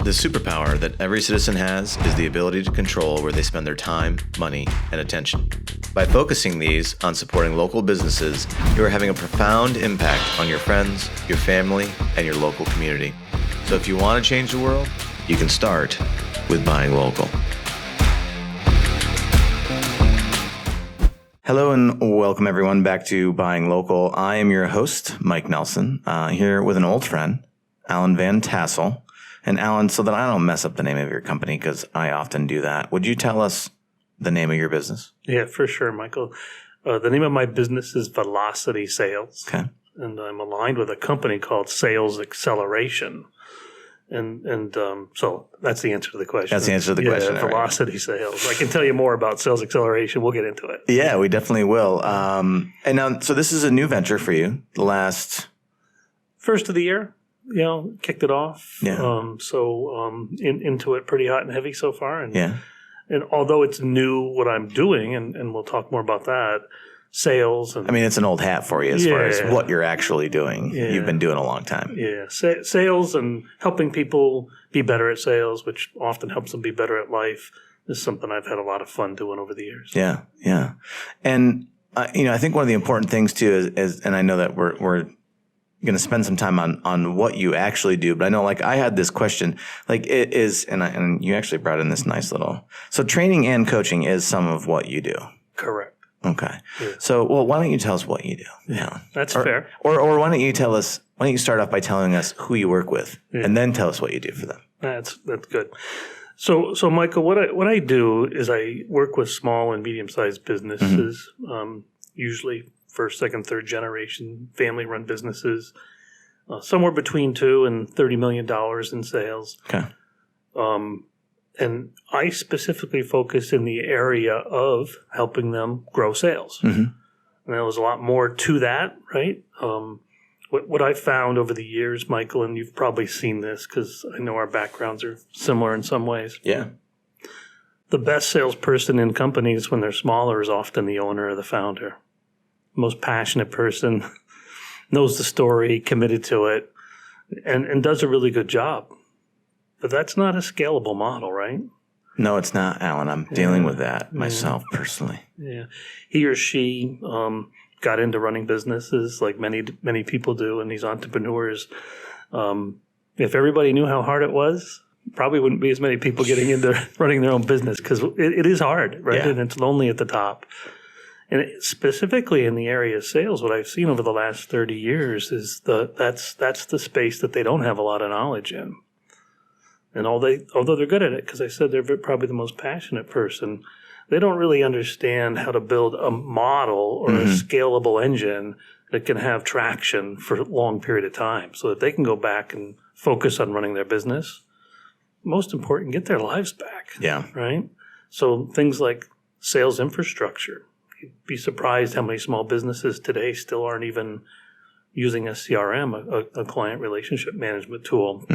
The superpower that every citizen has is the ability to control where they spend their time, money, and attention. By focusing these on supporting local businesses, you are having a profound impact on your friends, your family, and your local community. So if you want to change the world, you can start with buying local. Hello and welcome everyone back to Buying Local. I am your host, Mike Nelson, here with an old friend, Alan VanTassel. And Alan, so that I don't mess up the name of your company, because I often do that, would you tell us the name of your business? Yeah, for sure, Michael. The name of my business is Velocity Sales. Okay. And I'm aligned with a company called Sales Acceleration. And so that's the answer to the question. That's the answer to the question. Velocity Sales. I can tell you more about Sales Acceleration. We'll get into it. Yeah, we definitely will. And now, so this is a new venture for you. The last... First of the year. Kicked it off. Yeah. Into it pretty hot and heavy so far. And, yeah. And although it's new what I'm doing, and we'll talk more about that, sales. And, I mean, it's an old hat for you as far as what you're actually doing. Yeah. You've been doing a long time. Yeah. Sales and helping people be better at sales, which often helps them be better at life, is something I've had a lot of fun doing over the years. Yeah. Yeah. And, I think one of the important things too is and I know that we're going to spend some time on what you actually do, but I know, like, I had this question, like, it is, and you actually brought in this nice little, so training and coaching is some of what you do. Correct. Okay. Yeah. So, well, why don't you tell us what you do? Yeah, that's fair. Or why don't you start off by telling us who you work with, and then tell us what you do for them. That's good. So Michael, what I do is I work with small and medium-sized businesses, usually first, second, third generation family-run businesses, somewhere between $2 and $30 million in sales. Okay. And I specifically focus in the area of helping them grow sales. Mm-hmm. And there was a lot more to that, right? What I found over the years, Michael, and you've probably seen this because I know our backgrounds are similar in some ways. Yeah. The best salesperson in companies when they're smaller is often the owner or the founder. Most passionate person, knows the story, committed to it, and does a really good job. But that's not a scalable model, right? No, it's not, Alan. I'm dealing with that myself personally. Yeah. He or she got into running businesses like many people do, and these entrepreneurs. If everybody knew how hard it was, probably wouldn't be as many people getting into running their own business, because it is hard, right? Yeah. And it's lonely at the top. And specifically in the area of sales, what I've seen over the last 30 years is that's the space that they don't have a lot of knowledge in. And although they're good at it, because I said they're probably the most passionate person, they don't really understand how to build a model or a scalable engine that can have traction for a long period of time so that they can go back and focus on running their business. Most important, get their lives back. Yeah. Right? So things like sales infrastructure. You'd be surprised how many small businesses today still aren't even using a CRM, a client relationship management tool,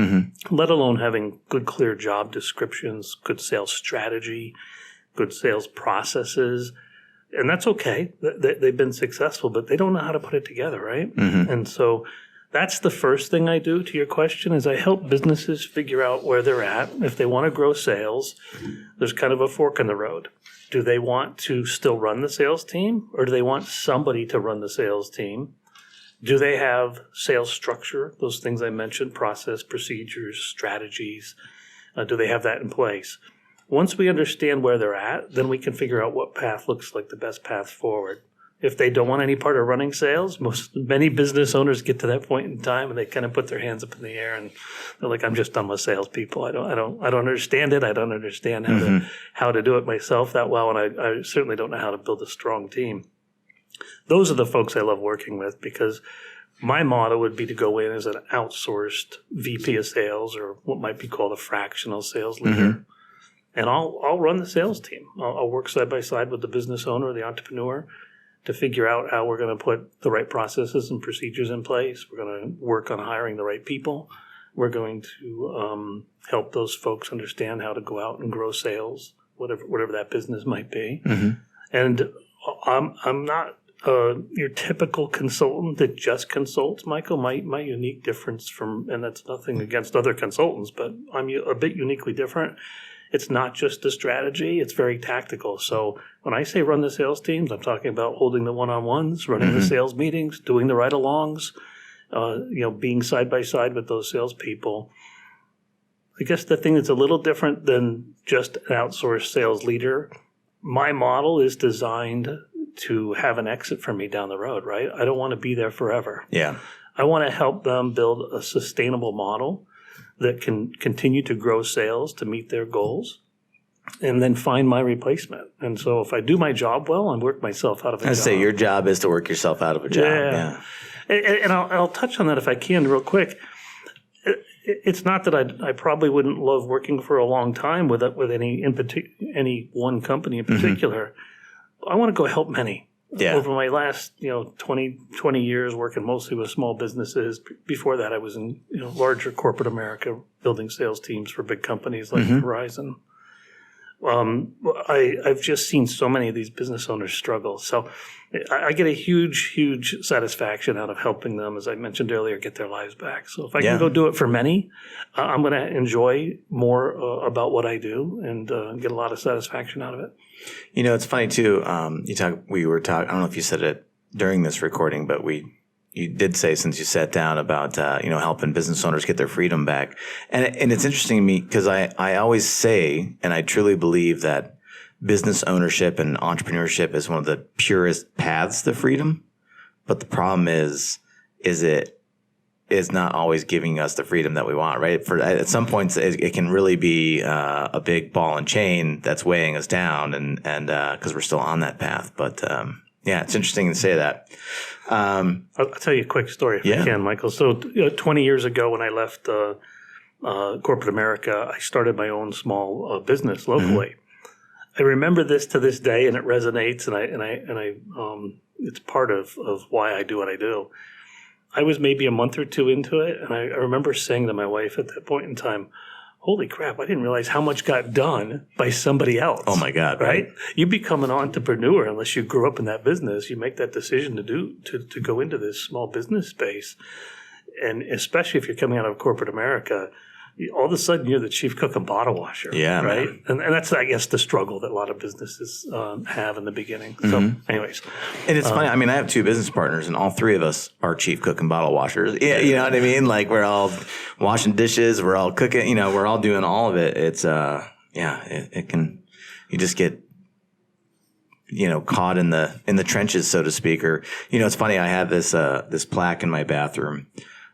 let alone having good, clear job descriptions, good sales strategy, good sales processes. And that's okay. They've been successful, but they don't know how to put it together, right? Mm-hmm. And so that's the first thing I do to your question is I help businesses figure out where they're at. If they want to grow sales, there's kind of a fork in the road. Do they want to still run the sales team, or do they want somebody to run the sales team? Do they have sales structure, those things I mentioned, process, procedures, strategies? Do they have that in place? Once we understand where they're at, then we can figure out what path looks like the best path forward. If they don't want any part of running sales, many business owners get to that point in time and they kind of put their hands up in the air and they're like, "I'm just done with salespeople. I don't understand it. I don't understand how to do it myself that well, and I certainly don't know how to build a strong team." Those are the folks I love working with, because my motto would be to go in as an outsourced VP of Sales, or what might be called a fractional sales leader, and I'll run the sales team. I'll work side by side with the business owner or the entrepreneur to figure out how we're going to put the right processes and procedures in place. We're going to work on hiring the right people. We're going to help those folks understand how to go out and grow sales, whatever that business might be. Mm-hmm. And I'm not your typical consultant that just consults, Michael, my unique difference and that's nothing against other consultants, but I'm a bit uniquely different. It's not just a strategy, it's very tactical. So when I say run the sales teams, I'm talking about holding the one-on-ones, running the sales meetings, doing the ride-alongs, being side by side with those salespeople. I guess the thing that's a little different than just an outsourced sales leader, my model is designed to have an exit for me down the road, right? I don't want to be there forever. Yeah. I want to help them build a sustainable model that can continue to grow sales to meet their goals and then find my replacement. And so if I do my job well, I work myself out of a job. I say your job is to work yourself out of a job. Yeah. And I'll touch on that if I can real quick. It's not that I probably wouldn't love working for a long time with any one company in particular. I want to go help many. Yeah. Over my last 20 years working mostly with small businesses. Before that, I was in larger corporate America building sales teams for big companies like Verizon. I've just seen so many of these business owners struggle. So I get a huge satisfaction out of helping them, as I mentioned earlier, get their lives back. So if I can go do it for many, I'm going to enjoy more about what I do and get a lot of satisfaction out of it. It's funny too. We were talking. I don't know if you said it during this recording, but you did say, since you sat down, about helping business owners get their freedom back, and it's interesting to me because I always say, and I truly believe that business ownership and entrepreneurship is one of the purest paths to freedom, but the problem is it is not always giving us the freedom that we want, right? At some points, it can really be a big ball and chain that's weighing us down, and because we're still on that path. But it's interesting to say that. I'll tell you a quick story if I can, Michael. So 20 years ago, when I left corporate America, I started my own small business locally. I remember this to this day, and it resonates, and I it's part of why I do what I do. I was maybe a month or two into it, and I remember saying to my wife at that point in time, holy crap, I didn't realize how much got done by somebody else. Oh, my God. Right? You become an entrepreneur unless you grew up in that business. You make that decision to go into this small business space. And especially if you're coming out of corporate America, all of a sudden you're the chief cook and bottle washer. Yeah, right? Man. And that's, I guess, the struggle that a lot of businesses have in the beginning. So anyways. And it's funny. I mean, I have two business partners, and all three of us are chief cook and bottle washers. Yeah, you know what I mean? Like, we're all washing dishes. We're all cooking. We're all doing all of it. It's, it can, you just get, caught in the trenches, so to speak. Or, it's funny. I have this plaque in my bathroom.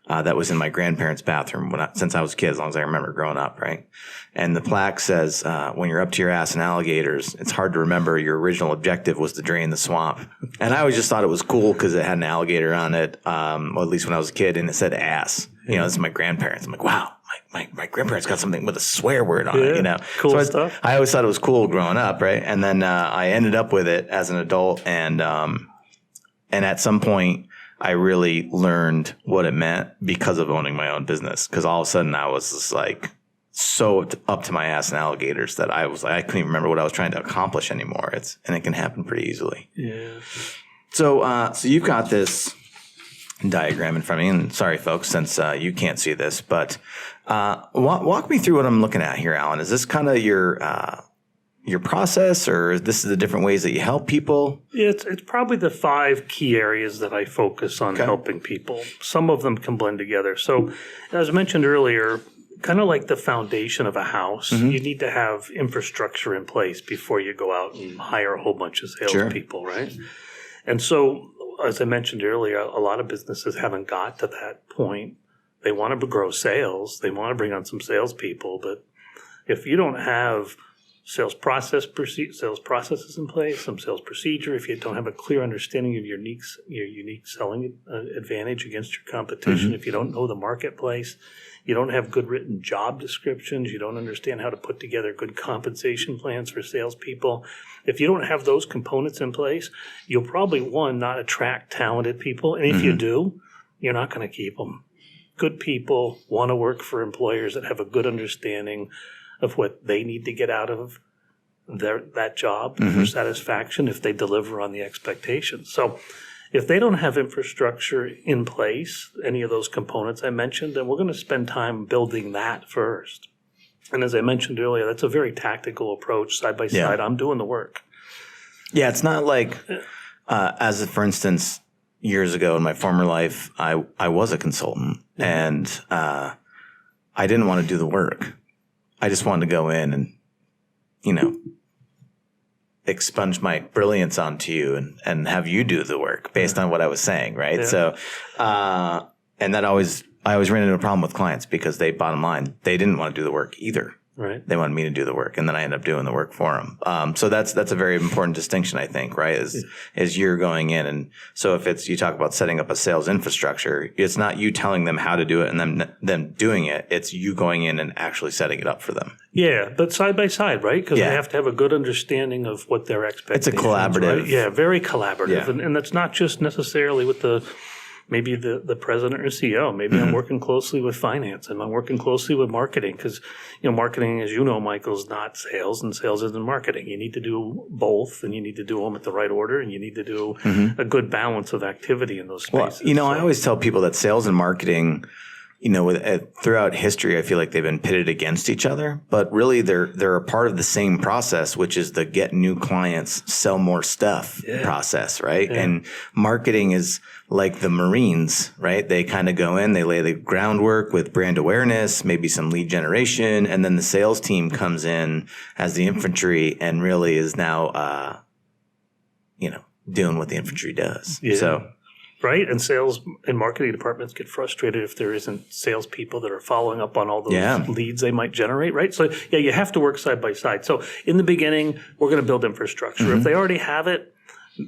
That was in my grandparents' bathroom since I was a kid, as long as I remember growing up, right? And the plaque says, when you're up to your ass in alligators, it's hard to remember your original objective was to drain the swamp. And I always just thought it was cool because it had an alligator on it, well, at least when I was a kid, and it said ass. This is my grandparents. I'm like, wow, my grandparents got something with a swear word on it, Cool stuff. I always thought it was cool growing up, right? And then I ended up with it as an adult, and at some point, I really learned what it meant because of owning my own business. Because all of a sudden I was just like so up to my ass in alligators that I was like, I couldn't even remember what I was trying to accomplish anymore. And it can happen pretty easily. Yeah. So you've got this diagram in front of me, and sorry folks, since you can't see this, but walk me through what I'm looking at here, Alan. Is this kind of your process, or this is the different ways that you help people? Yeah, it's probably the 5 key areas that I focus on helping people. Some of them can blend together. So as I mentioned earlier, kind of like the foundation of a house, you need to have infrastructure in place before you go out and hire a whole bunch of salespeople, right? And so, as I mentioned earlier, a lot of businesses haven't got to that point. They want to grow sales. They want to bring on some salespeople. But if you don't have sales processes in place, some sales procedure, if you don't have a clear understanding of your unique selling advantage against your competition, if you don't know the marketplace, you don't have good written job descriptions, you don't understand how to put together good compensation plans for salespeople. If you don't have those components in place, you'll probably, not attract talented people. And if you do, you're not going to keep them. Good people want to work for employers that have a good understanding of what they need to get out of that job for satisfaction if they deliver on the expectations. So if they don't have infrastructure in place, any of those components I mentioned, then we're going to spend time building that first. And as I mentioned earlier, that's a very tactical approach, side by side. I'm doing the work. Yeah, it's not like, for instance, years ago in my former life, I was a consultant and I didn't want to do the work. I just wanted to go in and, expunge my brilliance onto you and have you do the work based on what I was saying, right? Yeah. So, and I always ran into a problem with clients because bottom line, they didn't want to do the work either. Right. They wanted me to do the work, and then I end up doing the work for them. So that's a very important distinction, I think, right? Is you're going in, and so if you talk about setting up a sales infrastructure, it's not you telling them how to do it and them doing it. It's you going in and actually setting it up for them. Yeah, but side by side, right? Because they have to have a good understanding of what their expectations. It's a collaborative. Right? Yeah, very collaborative, Yeah. And that's not just necessarily with maybe the president or CEO. Maybe I'm working closely with finance and I'm working closely with marketing because, marketing, as you know, Michael, is not sales and sales isn't marketing. You need to do both and you need to do them at the right order and you need to do a good balance of activity in those spaces. Well, I always tell people that sales and marketing, throughout history, I feel like they've been pitted against each other, but really they're a part of the same process, which is the get new clients, sell more stuff process, right? Yeah. And marketing is like the Marines, right? They kind of go in, they lay the groundwork with brand awareness, maybe some lead generation, and then the sales team comes in as the infantry and really is now, doing what the infantry does. Yeah. So. Right, and sales and marketing departments get frustrated if there isn't salespeople that are following up on all those leads they might generate, right? So, you have to work side by side. So, in the beginning, we're going to build infrastructure. If they already have it,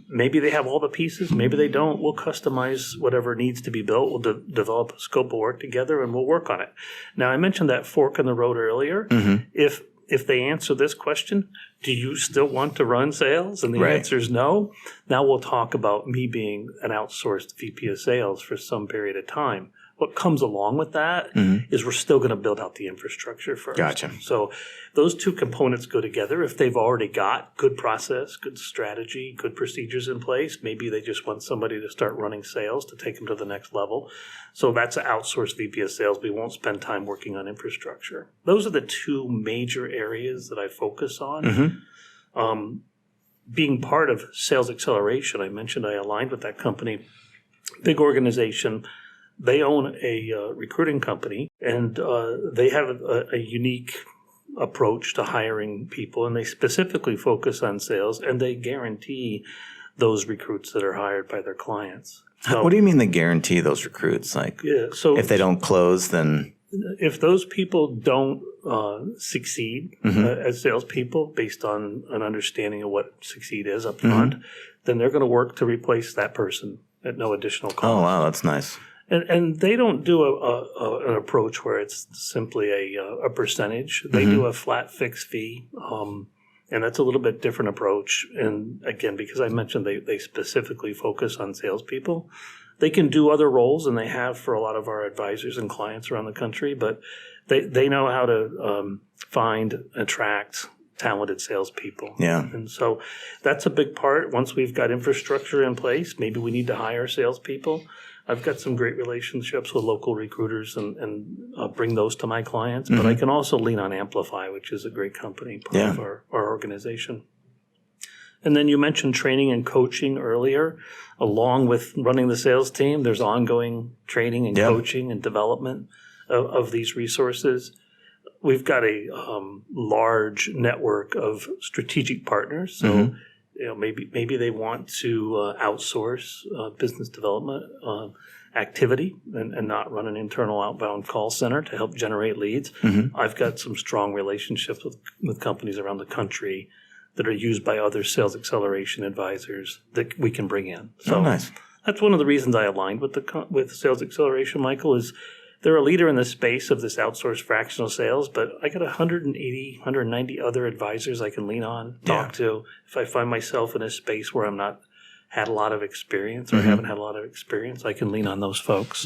maybe they have all the pieces, maybe they don't. We'll customize whatever needs to be built. We'll develop a scope of work together, and we'll work on it. Now, I mentioned that fork in the road earlier. If they answer this question, do you still want to run sales? And the answer is no. Now we'll talk about me being an outsourced VP of sales for some period of time. What comes along with that is we're still going to build out the infrastructure first. Gotcha. So those two components go together. If they've already got good process, good strategy, good procedures in place, maybe they just want somebody to start running sales to take them to the next level. So that's an outsourced VP of sales. We won't spend time working on infrastructure. Those are the two major areas that I focus on. Being part of Sales Acceleration, I mentioned I aligned with that company, big organization. They own a recruiting company, and they have a unique approach to hiring people, and they specifically focus on sales, and they guarantee those recruits that are hired by their clients. So, what do you mean they guarantee those recruits? So if they don't close, then? If those people don't succeed as salespeople based on an understanding of what succeed is up front, then they're going to work to replace that person at no additional cost. Oh, wow, that's nice. And they don't do an approach where it's simply a percentage. They do a flat fixed fee, and that's a little bit different approach. And again, because I mentioned they specifically focus on salespeople, they can do other roles, and they have for a lot of our advisors and clients around the country. But they know how to find, attract talented salespeople. Yeah. And so that's a big part. Once we've got infrastructure in place, maybe we need to hire salespeople. I've got some great relationships with local recruiters and bring those to my clients. But I can also lean on Amplify, which is a great company, part of our organization. And then you mentioned training and coaching earlier. Along with running the sales team, there's ongoing training and coaching and development of these resources. We've got a large network of strategic partners. So maybe they want to outsource business development activity and not run an internal outbound call center to help generate leads. I've got some strong relationships with companies around the country that are used by other sales acceleration advisors that we can bring in. So nice. That's one of the reasons I aligned with Sales Acceleration, Michael, is they're a leader in the space of this outsourced fractional sales, but I got 180, 190 other advisors I can lean on, talk to. If I find myself in a space where I'm not had a lot of experience or haven't had a lot of experience, I can lean on those folks.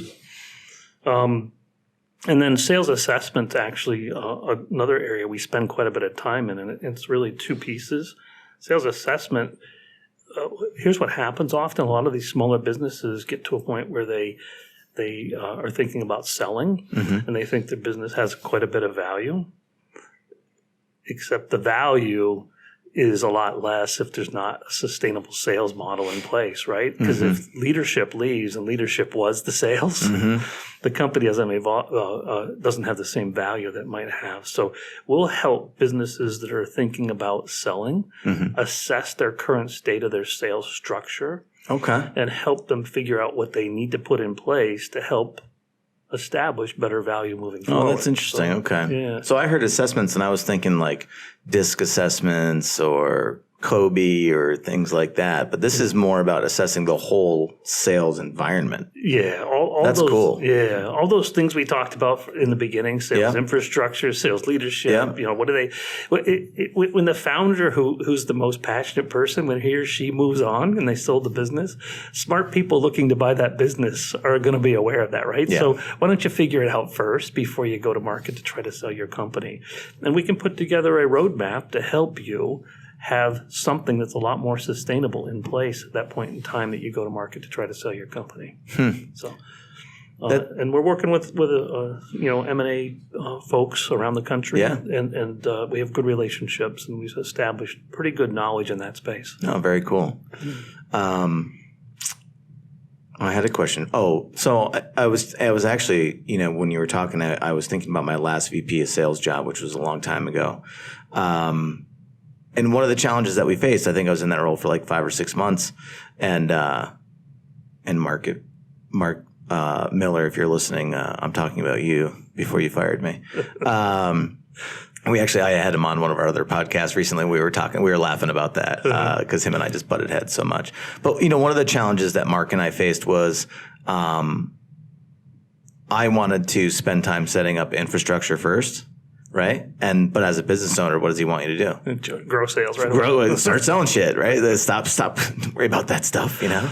And then sales assessment, actually, another area we spend quite a bit of time in, and it's really two pieces. Sales assessment, here's what happens often. A lot of these smaller businesses get to a point where they are thinking about selling, and they think their business has quite a bit of value, except the value is a lot less if there's not a sustainable sales model in place, right? Because if leadership leaves and leadership was the sales, the company doesn't have the same value that it might have. So we'll help businesses that are thinking about selling assess their current state of their sales structure, and help them figure out what they need to put in place to help establish better value moving forward. Oh, that's interesting. Yeah. So I heard assessments, and I was thinking like DISC assessments or COBE or things like that. But this is more about assessing the whole sales environment. Yeah. All that's those, cool. Yeah. All those things we talked about in the beginning, sales infrastructure, sales leadership, what do they – when the founder who's the most passionate person, when he or she moves on and they sold the business, smart people looking to buy that business are going to be aware of that, right? Yeah. So why don't you figure it out first before you go to market to try to sell your company? And we can put together a roadmap to help you have something that's a lot more sustainable in place at that point in time that you go to market to try to sell your company. So, and we're working with M&A folks around the country, and we have good relationships, and we've established pretty good knowledge in that space. Oh, very cool. I had a question. Oh, so I was actually, when you were talking, I was thinking about my last VP of sales job, which was a long time ago. And one of the challenges that we faced, I think I was in that role for like 5 or 6 months, and Mark Miller, if you're listening, I'm talking about you before you fired me. I had him on one of our other podcasts recently. We were laughing about that because him and I just butted heads so much. But one of the challenges that Mark and I faced was I wanted to spend time setting up infrastructure first. Right. But as a business owner, what does he want you to do? Grow sales, right? Start selling shit, right? Stop worry about that stuff, Yeah.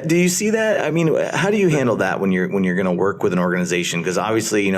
Do you see that? I mean, how do you handle that when you're going to work with an organization? Because obviously,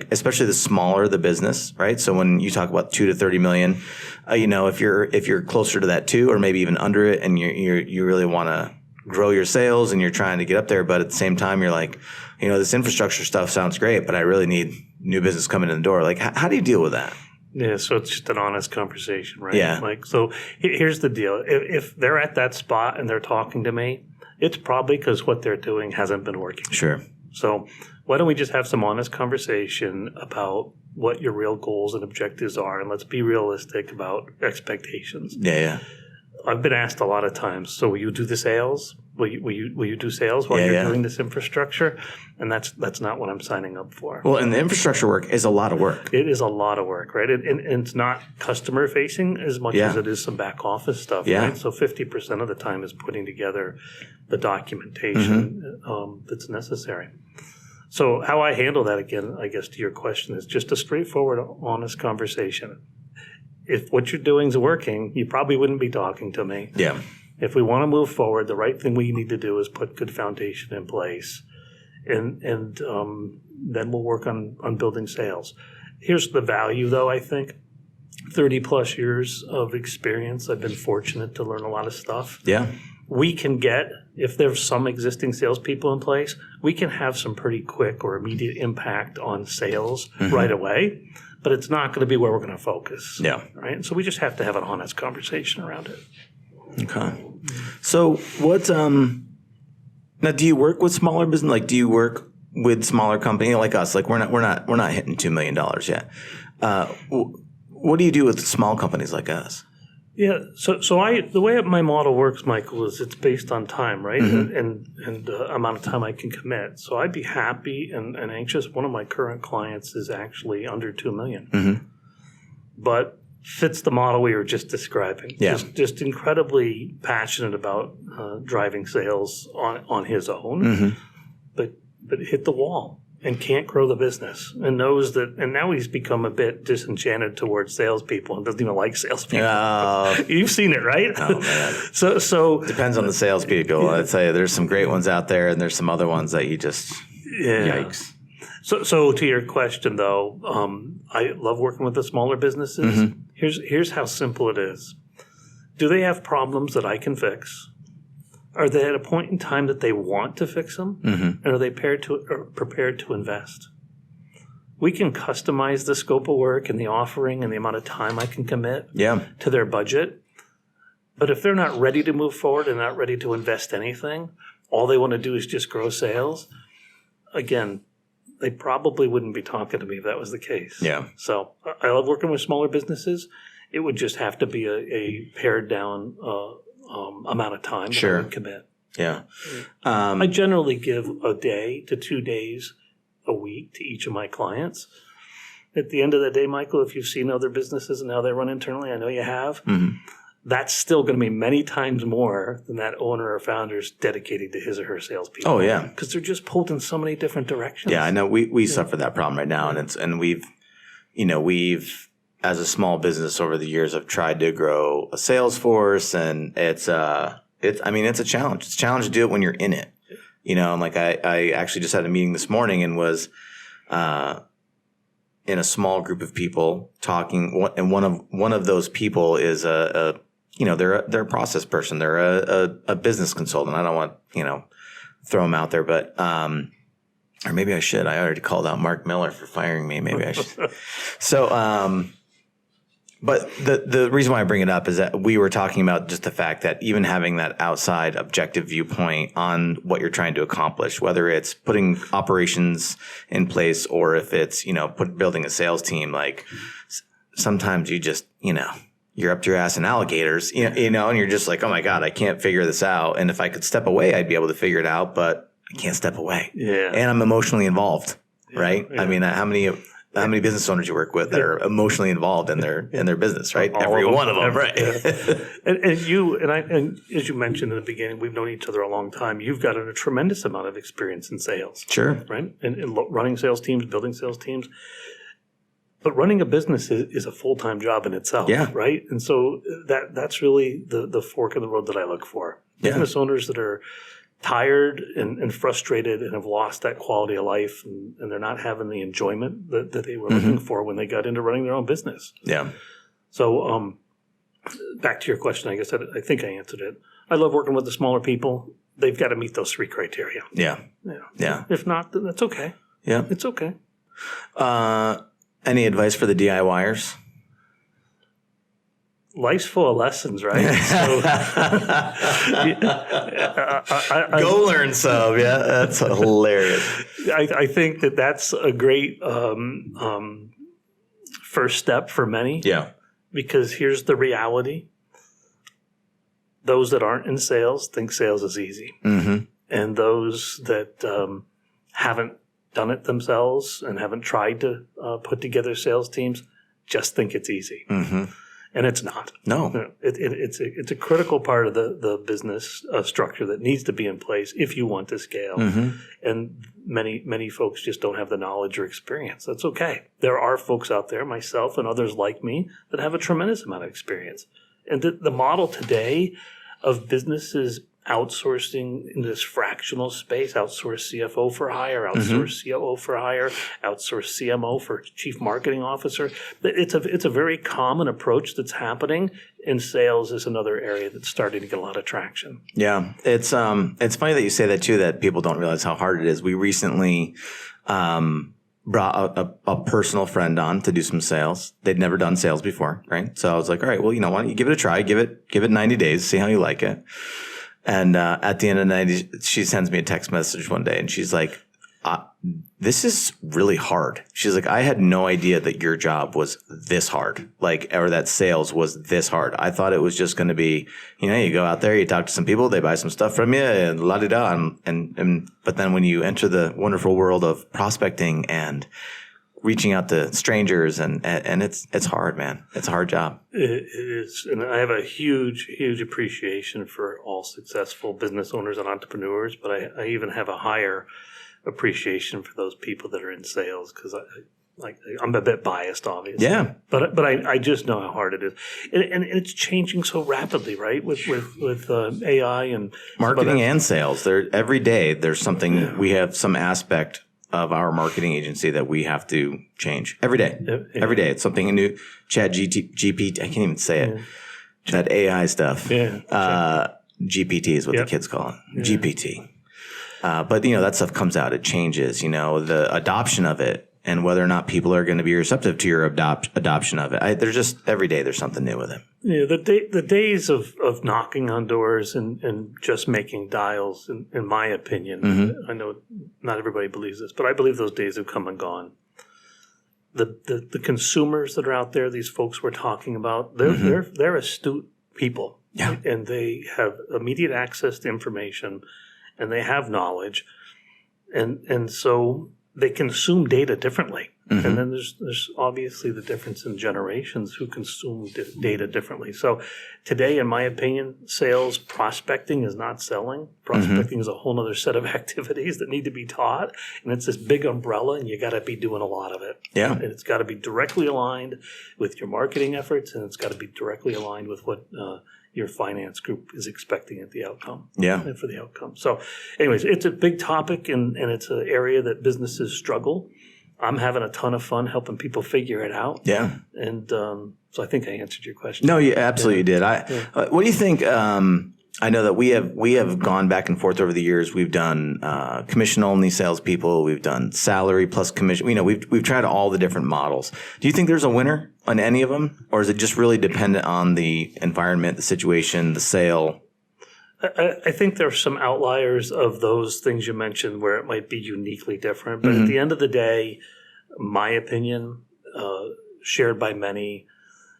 especially the smaller the business, right? So when you talk about 2 to 30 million, if you're closer to that 2 or maybe even under it, and you really want to grow your sales and you're trying to get up there, but at the same time, you're like, this infrastructure stuff sounds great, but I really need new business coming in the door. Like, how do you deal with that? Yeah, so it's just an honest conversation, right? Yeah. So here's the deal. If they're at that spot and they're talking to me, it's probably because what they're doing hasn't been working. Sure. So why don't we just have some honest conversation about what your real goals and objectives are, and let's be realistic about expectations. Yeah. I've been asked a lot of times, so will you do the sales? Will you do sales while you're doing this infrastructure? And that's not what I'm signing up for. Well, and the infrastructure work is a lot of work. It is a lot of work, right? And it's not customer facing as much as it is some back office stuff, right? So 50% of the time is putting together the documentation that's necessary. So how I handle that, again, I guess to your question, is just a straightforward, honest conversation. If what you're doing is working, you probably wouldn't be talking to me. Yeah. If we want to move forward, the right thing we need to do is put good foundation in place, and then we'll work on building sales. Here's the value, though, I think. 30 plus years of experience. I've been fortunate to learn a lot of stuff. Yeah. We can get, if there's some existing salespeople in place, we can have some pretty quick or immediate impact on sales right away. But it's not going to be where we're going to focus. Yeah. Right. So we just have to have an honest conversation around it. Okay. So what? Now, do you work with smaller business? Like, do you work with smaller company like us? Like, we're not hitting $2 million yet. What do you do with small companies like us? Yeah. So the way my model works, Michael, is it's based on time, right? And amount of time I can commit. So I'd be happy and anxious. One of my current clients is actually under $2 million, but fits the model we were just describing. Yeah. Just incredibly passionate about driving sales on his own, but hit the wall and can't grow the business, and knows that. And now he's become a bit disenchanted towards salespeople and doesn't even like salespeople. You've seen it, right? Oh man. So depends on the salespeople. I'd say there's some great ones out there, and there's some other ones that you just yikes. So to your question, though, I love working with the smaller businesses. Mm-hmm. Here's how simple it is. Do they have problems that I can fix? Are they at a point in time that they want to fix them? Mm-hmm. And are they prepared to invest? We can customize the scope of work and the offering and the amount of time I can commit to their budget. But if they're not ready to move forward and not ready to invest anything, all they want to do is just grow sales, again, they probably wouldn't be talking to me if that was the case. Yeah. So I love working with smaller businesses. It would just have to be a pared down amount of time that I would commit. Yeah. I generally give a day to 2 days a week to each of my clients. At the end of the day, Michael, if you've seen other businesses and how they run internally, I know you have, that's still going to be many times more than that owner or founder's dedicated to his or her salespeople. Oh, yeah. Because they're just pulled in so many different directions. Yeah, I know. We suffer that problem right now, and we've as a small business over the years have tried to grow a sales force, and it's a challenge. It's a challenge to do it when you're in it. And like I actually just had a meeting this morning and was in a small group of people talking, and one of those people is they're a process person. They're a business consultant. I don't want, throw them out there, but, or maybe I should. I already called out Mark Miller for firing me. Maybe I should. So, but the reason why I bring it up is that we were talking about just the fact that even having that outside objective viewpoint on what you're trying to accomplish, whether it's putting operations in place or if it's, building a sales team, like sometimes you just, you're up to your ass in alligators, and you're just like, oh my God, I can't figure this out. And if I could step away, I'd be able to figure it out, but I can't step away. Yeah. And I'm emotionally involved, right? Yeah. I mean, how many business owners you work with that are emotionally involved in their business, right? Every one of them, right? And as you mentioned in the beginning, we've known each other a long time. You've got a tremendous amount of experience in sales, sure, right? And running sales teams, building sales teams. But running a business is a full-time job in itself, right? And so that's really the fork in the road that I look for. Business owners that are tired and frustrated and have lost that quality of life and they're not having the enjoyment that they were looking for when they got into running their own business. Yeah. So back to your question, I guess I think I answered it. I love working with the smaller people. They've got to meet those 3 criteria. Yeah. If not, then that's okay. Yeah. It's okay. Any advice for the DIY-ers? Life's full of lessons, right? So, Go learn some. Yeah, that's hilarious. I think that's a great first step for many. Yeah. Because here's the reality. Those that aren't in sales think sales is easy. Mm-hmm. And those that haven't done it themselves and haven't tried to put together sales teams just think it's easy. Mm-hmm. And it's not. No. It's a critical part of the business structure that needs to be in place if you want to scale. Mm-hmm. And many folks just don't have the knowledge or experience. That's okay. There are folks out there, myself and others like me, that have a tremendous amount of experience. And the model today of businesses outsourcing in this fractional space, outsource CFO for hire, outsource COO for hire, outsource CMO for chief marketing officer. It's a very common approach that's happening, and sales is another area that's starting to get a lot of traction. Yeah. It's funny that you say that too, that people don't realize how hard it is. We recently brought a personal friend on to do some sales. They'd never done sales before, right? So I was like, all right, well, why don't you give it a try, give it 90 days, see how you like it. And at the end of the night, she sends me a text message one day, and she's like, this is really hard. She's like, I had no idea that your job was this hard, or that sales was this hard. I thought it was just going to be, you go out there, you talk to some people, they buy some stuff from you, and la-di-da. But then when you enter the wonderful world of prospecting and reaching out to strangers and it's hard, man. It's a hard job. It is. And I have a huge, huge appreciation for all successful business owners and entrepreneurs, but I even have a higher appreciation for those people that are in sales because I'm a bit biased, obviously. Yeah. But I just know how hard it is. And it's changing so rapidly, right? With AI and marketing and sales. Every day there's something, we have some aspect of our marketing agency that we have to change every day. Yeah. Every day. It's something new. GPT, I can't even say it. That AI stuff. Yeah. GPT is what the kids call it. Yeah. GPT. But, that stuff comes out. It changes, the adoption of it and whether or not people are going to be receptive to your adoption of it. There's just every day there's something new with it. Yeah, the days of knocking on doors and just making dials, in my opinion, I know not everybody believes this, but I believe those days have come and gone. The consumers that are out there, these folks we're talking about, they're astute people. Yeah. And they have immediate access to information and they have knowledge. And so they consume data differently. And then there's obviously the difference in generations who consume data differently. So today, in my opinion, sales prospecting is not selling. Prospecting is a whole other set of activities that need to be taught. And it's this big umbrella, and you got to be doing a lot of it. Yeah. And it's got to be directly aligned with your marketing efforts, and it's got to be directly aligned with what your finance group is expecting at the outcome. Yeah. For the outcome. So anyways, it's a big topic, and it's an area that businesses struggle. I'm having a ton of fun helping people figure it out. Yeah. And so I think I answered your question. No, you absolutely did. What do you think? I know that we have gone back and forth over the years. We've done commission only salespeople. We've done salary plus commission. We've tried all the different models. Do you think there's a winner on any of them, or is it just really dependent on the environment, the situation, the sale? I think there are some outliers of those things you mentioned where it might be uniquely different. But at the end of the day, my opinion, shared by many,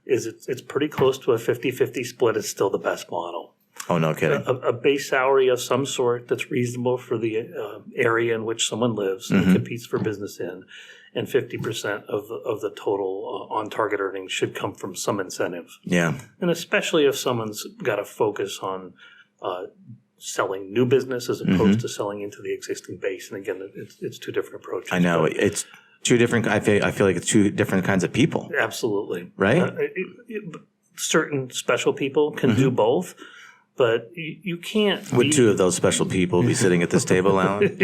is it's pretty close to a 50-50 split. It's still the best model. Oh, no kidding. A base salary of some sort that's reasonable for the area in which someone lives and competes for business in, and 50% of the total on-target earnings should come from some incentive. Yeah. And especially if someone's got to focus on selling new business as opposed to selling into the existing base. And again, it's two different approaches. I know. It's two different. I feel like it's two different kinds of people. Absolutely. Right? Certain special people can do both, but you can't. Would two of those special people be sitting at this table, Alan?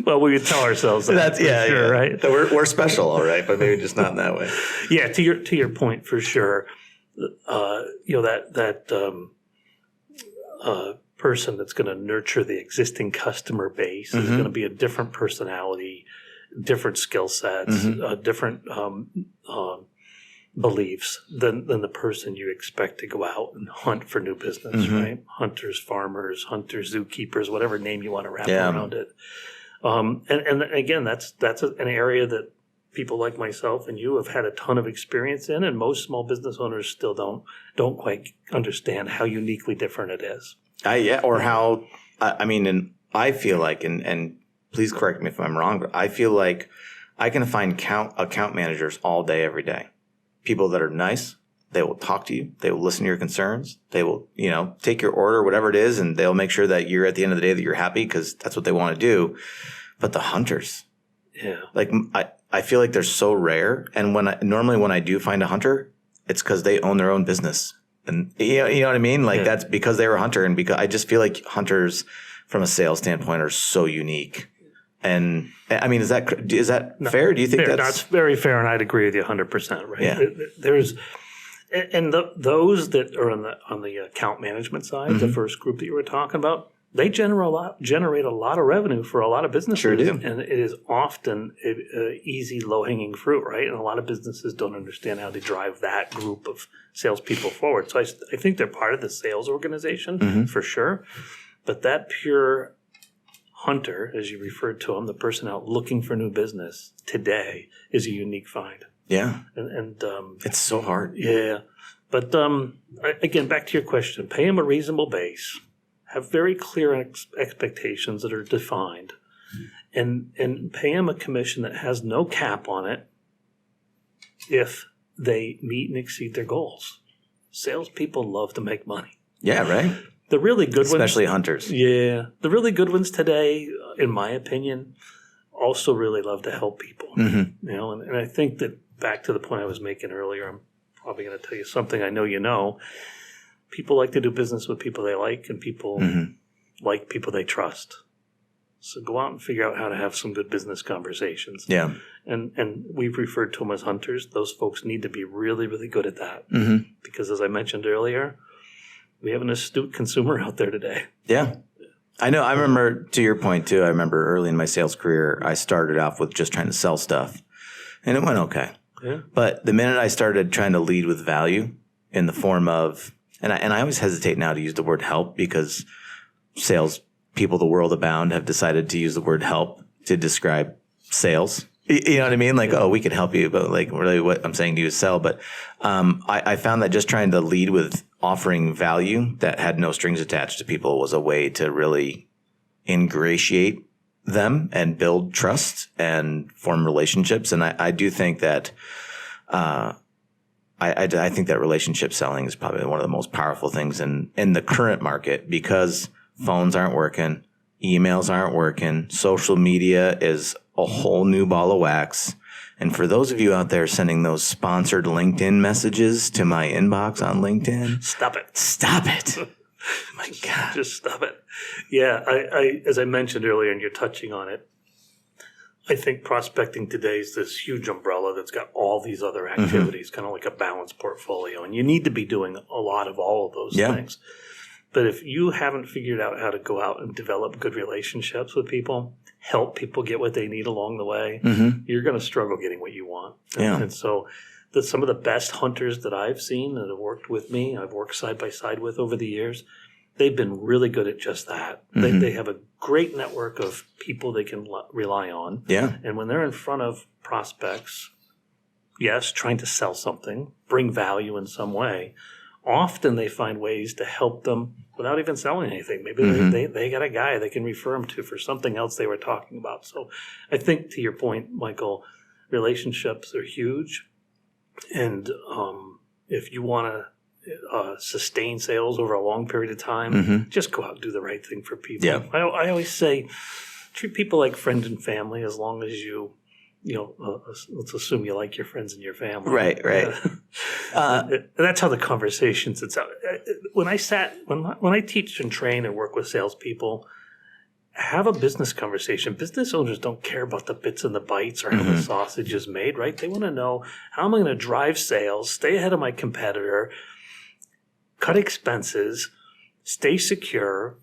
Well, we could tell ourselves that. That's sure, right? We're special, all right, but maybe just not in that way. Yeah, to your point, for sure. Person that's going to nurture the existing customer base is going to be a different personality, different skill sets, different beliefs than the person you expect to go out and hunt for new business, right? Hunters, farmers, hunters, zookeepers, whatever name you want to wrap around it. And again, that's an area that people like myself and you have had a ton of experience in, and most small business owners still don't quite understand how uniquely different it is. And I feel like, and please correct me if I'm wrong, but I feel like I can find account managers all day, every day. People that are nice, they will talk to you, they will listen to your concerns, they will, take your order, whatever it is, and they'll make sure that you're at the end of the day that you're happy because that's what they want to do. But the hunters, I feel like they're so rare. And normally when I do find a hunter, it's because they own their own business. And you know what I mean? Like that's because they were a hunter, and because I just feel like hunters from a sales standpoint are so unique. And I mean, is that fair? Do you think that's very fair? And I'd agree with you 100%. Right? Yeah. Those that are on the account management side, the first group that you were talking about, they generate a lot of revenue for a lot of businesses. Sure do. And it is often easy, low-hanging fruit, right? And a lot of businesses don't understand how to drive that group of salespeople forward. So I think they're part of the sales organization for sure. But that pure hunter, as you referred to him, the person out looking for new business today, is a unique find. Yeah. And it's so hard. Yeah. But again, back to your question, pay them a reasonable base. Have very clear expectations that are defined, and pay them a commission that has no cap on it if they meet and exceed their goals. Salespeople love to make money. Yeah, right? The really good especially hunters. Yeah. The really good ones today, in my opinion, also really love to help people. And I think that back to the point I was making earlier, I'm probably going to tell you something I know you know. People like to do business with people they like, and people like people they trust. So go out and figure out how to have some good business conversations. Yeah. And we've referred to them as hunters. Those folks need to be really, really good at that. Because as I mentioned earlier, we have an astute consumer out there today. Yeah. I know. I remember, to your point too, I remember early in my sales career, I started off with just trying to sell stuff and it went okay. Yeah. But the minute I started trying to lead with value in the form of, and I always hesitate now to use the word help because sales people the world abound have decided to use the word help to describe sales. You know what I mean? Like, oh, we can help you, but like really what I'm saying to you is sell. But I found that just trying to lead with offering value that had no strings attached to people was a way to really ingratiate them and build trust and form relationships. And I do think that I think that relationship selling is probably one of the most powerful things in the current market because phones aren't working, emails aren't working, social media is a whole new ball of wax. And for those of you out there sending those sponsored LinkedIn messages to my inbox on LinkedIn, stop it. Stop it. My God. Just stop it. Yeah, I as I mentioned earlier, and you're touching on it, I think prospecting today is this huge umbrella that's got all these other activities, kind of like a balanced portfolio. And you need to be doing a lot of all of those things. But if you haven't figured out how to go out and develop good relationships with people, help people get what they need along the way, you're going to struggle getting what you want. And so some of the best hunters that I've seen that have worked with me, I've worked side by side with over the years, they've been really good at just that. They have a great network of people they can rely on. Yeah. And when they're in front of prospects, yes, trying to sell something, bring value in some way, often they find ways to help them without even selling anything. Maybe they got a guy they can refer them to for something else they were talking about. So I think to your point, Michael, relationships are huge. And if you want to sustain sales over a long period of time, just go out and do the right thing for people. Yeah. I always say treat people like friends and family as long as let's assume you like your friends and your family. Right. And that's how the conversation sits out. When I teach and train and work with salespeople, have a business conversation. Business owners don't care about the bits and the bytes or how the sausage is made, right? They want to know, how am I going to drive sales, stay ahead of my competitor, cut expenses, stay secure,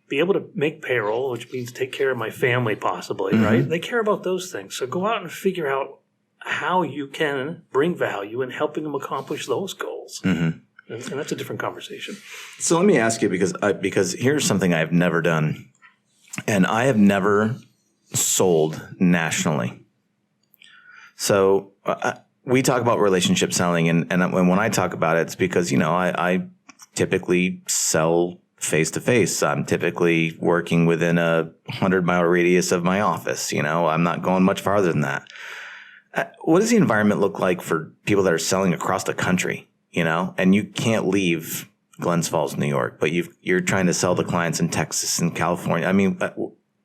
be able to make payroll, which means take care of my family possibly, right? They care about those things. So go out and figure out how you can bring value in helping them accomplish those goals. And that's a different conversation. So let me ask you, because here's something I've never done. And I have never sold nationally. So we talk about relationship selling. And when I talk about it, it's because, I typically sell face-to-face. I'm typically working within a 100-mile radius of my office. I'm not going much farther than that. What does the environment look like for people that are selling across the country, and you can't leave Glens Falls, New York, but you're trying to sell to clients in Texas and California. I mean,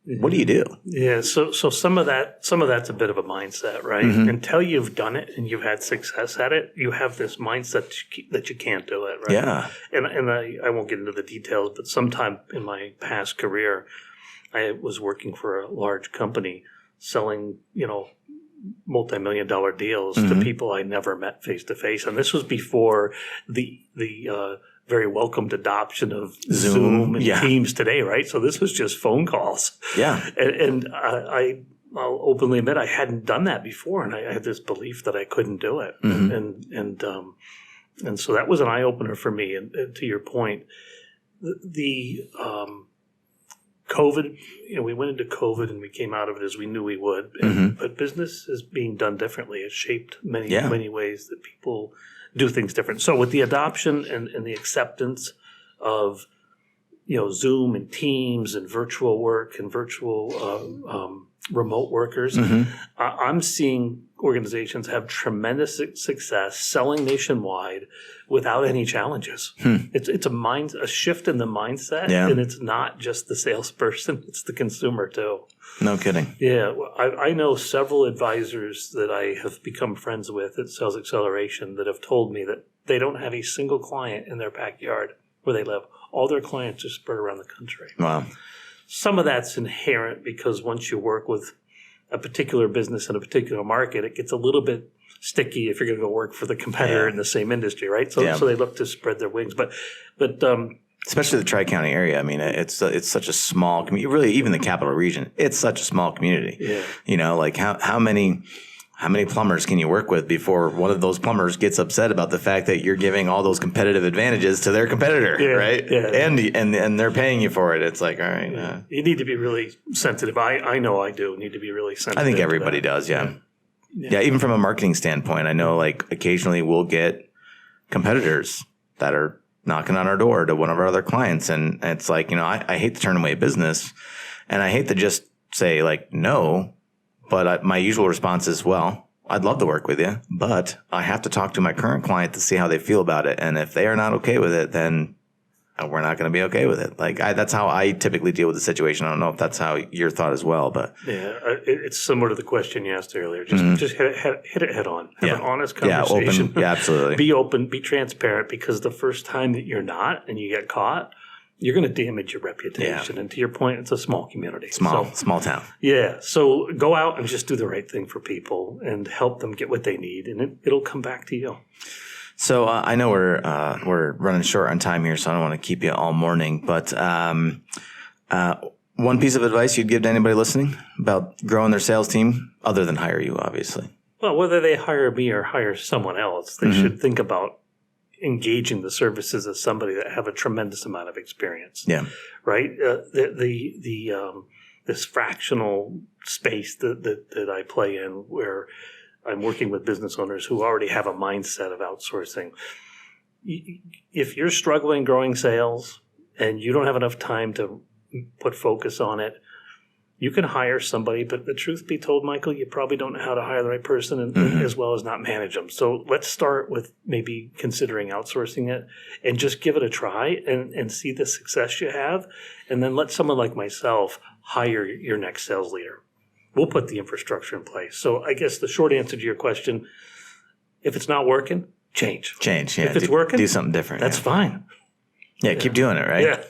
what do you do? Yeah. So some of that's a bit of a mindset, right? Until you've done it and you've had success at it, you have this mindset that you can't do it, right? Yeah. And I won't get into the details, but sometime in my past career, I was working for a large company selling, multi-million-dollar deals to people I never met face to face, and this was before the very welcomed adoption of Zoom and Teams today, right? So this was just phone calls. Yeah. And I'll openly admit I hadn't done that before, and I had this belief that I couldn't do it. And so that was an eye-opener for me. And to your point, the COVID, we went into COVID and we came out of it as we knew we would. But business is being done differently. It's shaped many ways that people do things different. So with the adoption and the acceptance of, Zoom and Teams and virtual work and virtual remote workers, I'm seeing organizations have tremendous success selling nationwide without any challenges. It's a shift in the mindset, and it's not just the salesperson; it's the consumer too. No kidding. Yeah, I know several advisors that I have become friends with at Sales Acceleration that have told me that they don't have a single client in their backyard where they live. All their clients are spread around the country. Wow. some of that's inherent because once you work with a particular business in a particular market, it gets a little bit sticky if you're going to go work for the competitor in the same industry, right? So they look to spread their wings. But especially the Tri-County area. I mean, it's such a small community. Really, even the capital region, it's such a small community. Yeah. You know, like how many plumbers can you work with before one of those plumbers gets upset about the fact that you're giving all those competitive advantages to their competitor, right? Yeah. And they're paying you for it. It's like, all right. You need to be really sensitive. I know I do need to be really sensitive. I think everybody does, yeah. Even from a marketing standpoint, I know like occasionally we'll get competitors that are knocking on our door to one of our other clients. And it's like, you know, I hate to turn away business and I hate to just say like, no. But my usual response is, well, I'd love to work with you, but I have to talk to my current client to see how they feel about it. And if they are not okay with it, then we're not going to be okay with it. Like that's how I typically deal with the situation. I don't know if that's how your thought as well, but it's similar to the question you asked earlier. Just hit it head on. Have an honest conversation. Open. Yeah, absolutely. Be open. Be transparent. Because the first time that you're not and you get caught, you're going to damage your reputation. Yeah. And to your point, it's a small community. Small town. Yeah. So go out and just do the right thing for people and help them get what they need, and it'll come back to you. So I know we're running short on time here, so I don't want to keep you all morning. But one piece of advice you'd give to anybody listening about growing their sales team, other than hire you, obviously. Well, whether they hire me or hire someone else, they should think about engaging the services of somebody that have a tremendous amount of experience. Yeah. Right. This fractional space that I play in, where I'm working with business owners who already have a mindset of outsourcing. If you're struggling growing sales and you don't have enough time to put focus on it, you can hire somebody, but the truth be told, Michael, you probably don't know how to hire the right person as well as not manage them. So let's start with maybe considering outsourcing it and just give it a try and see the success you have. And then let someone like myself hire your next sales leader. We'll put the infrastructure in place. So I guess the short answer to your question, if it's not working, change. Yeah. If it's working, do something different. That's fine. Yeah, keep doing it, right? Yeah.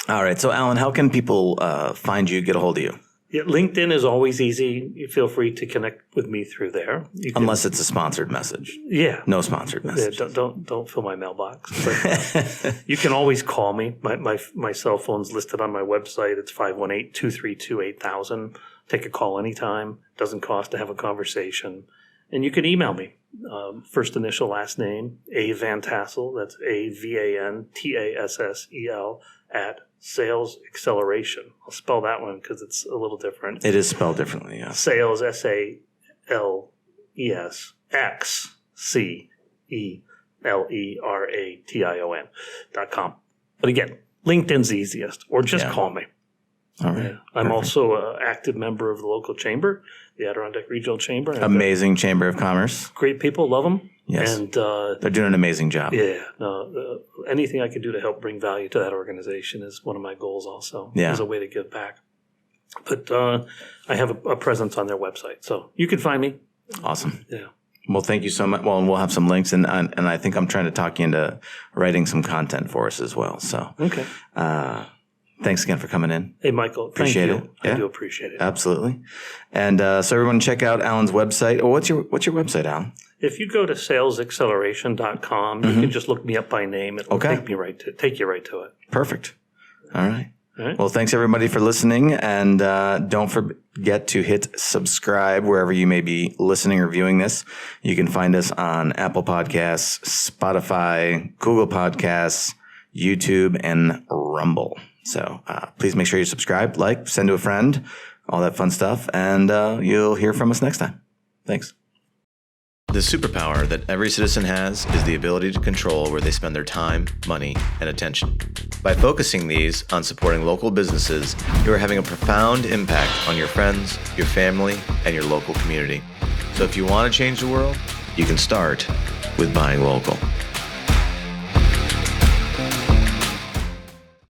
All right. So, Alan, how can people find you, get a hold of you? Yeah, LinkedIn is always easy. You feel free to connect with me through there. Unless it's a sponsored message. Yeah. No sponsored message. Yeah, don't fill my mailbox. But you can always call me. My cell phone's listed on my website. It's 518-232-8000. Take a call anytime. Doesn't cost to have a conversation. And you can email me. First initial, last name, VanTassel. That's AVANTASSEL @ Sales Acceleration. I'll spell that one because it's a little different. It is spelled differently, yeah. Sales, SALES, XCELERATION.com. But again, LinkedIn's easiest, or just call me. All right. Yeah. I'm also an active member of the local chamber, the Adirondack Regional Chamber. Amazing Chamber of Commerce. Great people, love them. Yes. And they're doing an amazing job. Yeah. No, anything I can do to help bring value to that organization is one of my goals also. Yeah. As a way to give back. But I have a presence on their website, so you can find me. Awesome. Yeah. Well, thank you so much. Well, and we'll have some links, and I think I'm trying to talk you into writing some content for us as well. So okay. Thanks again for coming in. Hey, Michael. Appreciate it. I do appreciate it. Absolutely. And so everyone check out Alan's website. Oh, what's your website, Alan? If you go to salesacceleration.com, you can just look me up by name. It'll take you right to it. Perfect. All right. Well, thanks everybody for listening. And don't forget to hit subscribe wherever you may be listening or viewing this. You can find us on Apple Podcasts, Spotify, Google Podcasts, YouTube, and Rumble. So please make sure you subscribe, like, send to a friend, all that fun stuff, and you'll hear from us next time. Thanks. The superpower that every citizen has is the ability to control where they spend their time, money, and attention. By focusing these on supporting local businesses, you are having a profound impact on your friends, your family, and your local community. So if you want to change the world, you can start with buying local.